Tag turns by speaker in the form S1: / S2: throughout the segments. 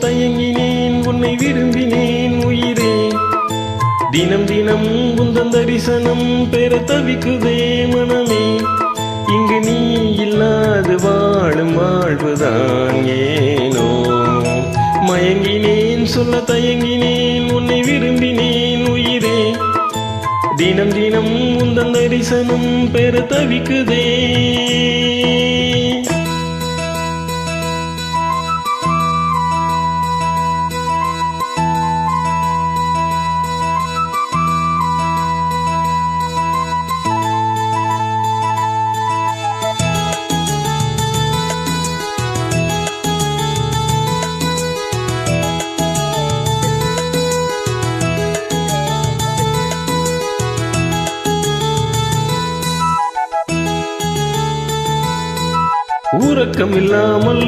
S1: தயங்கினேன் உன்னை விரும்பினேன் உயிரே. தினம் தினம் உந்தன் தரிசனம் பெற தவிக்குதே மனமே. இங்கு நீ இல்லாது வாழும் வாழ்வுதான் ஏனோ. மயங்கினேன் சொல்ல தயங்கினேன் உன்னை விரும்பினேன் உயிரே. தினம் தினம் உந்தன் தரிசனம் பெற தவிக்குதே. உறக்கம் இல்லாமல்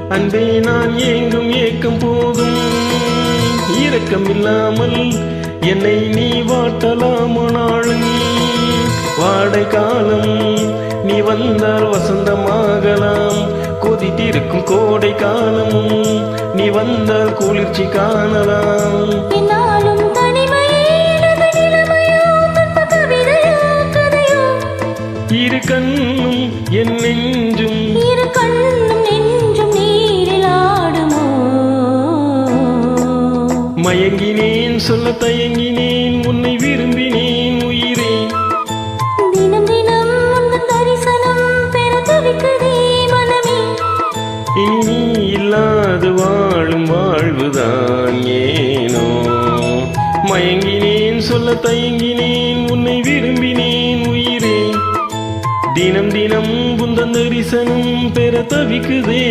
S1: அன்பே நான் ஏங்கும் ஏக்கம் போதும். இரக்கம் இல்லாமல் என்னை நீ வாட்டலாமனாலும். வாடை காலம் நீ வந்தால் வசந்தமாகலாம். கொதித்திருக்கும் கோடை காலமும் நீ வந்தால் குளிர்ச்சி காணலாம். இரு கண்ணும் என் நெஞ்சும்
S2: நீரில் ஆடுமோ.
S1: மயங்கினேன் சொல்ல தயங்கினேன் உன்னை விரும்பினேன் உயிரே.
S2: தினம் தினம் உந்தன் தரிசனம் பெற தவிக்குதே மனமே.
S1: இனி நீ இல்லாது வாழும் வாழ்வுதான் ஏனோ. மயங்கினேன் சொல்ல தயங்கினேன் உன்னை விரும்பினேன் உயிரே. தினம் தினம் உந்தன் தரிசனம் பெற தவிக்குதே.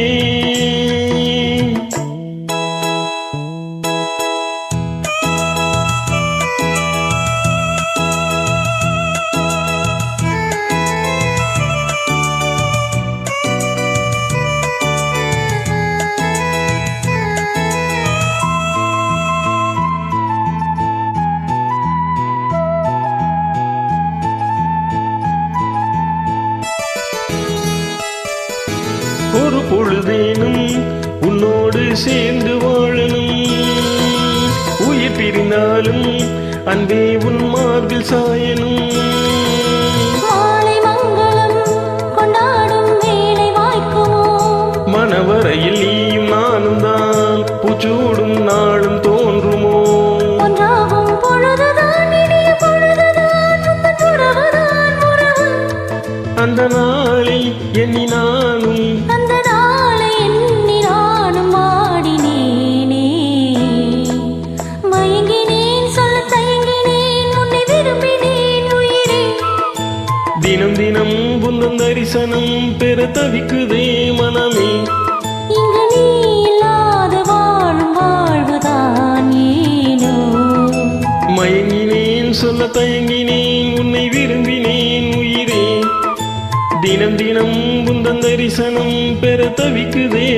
S1: ஒரு பொழுதேனும் உன்னோடு சேர்ந்து வாழணும். உயிர் பிரிந்தாலும் அன்பே உன் மார்பில் சாயணும்.
S2: மாலை மங்களம் கொண்டாடும் வேளை வாய்க்குமோ.
S1: மனவரையில் நீயும் நானும் தான் பூச்சூடும் நாளும் தோன்றுமோ.
S2: ஒன்றாகும் பொழுதுதான் இனிய பொழுதுதான் உந்தன் உறவுதான் உறவு.
S1: அந்த நாளில் எண்ணி நானும் தினம் தினம் உந்தன் தரிசனம் பெற தவிக்குதே மனமே.
S2: இங்கு நீ இல்லாத வாழும் வாழ்வுதான் ஏனோ.
S1: மயங்கினேன் சொல்ல தயங்கினேன் உன்னை விரும்பினேன் உயிரே. தினம் தினம் உந்தன் தரிசனம் பெற தவிக்குதே.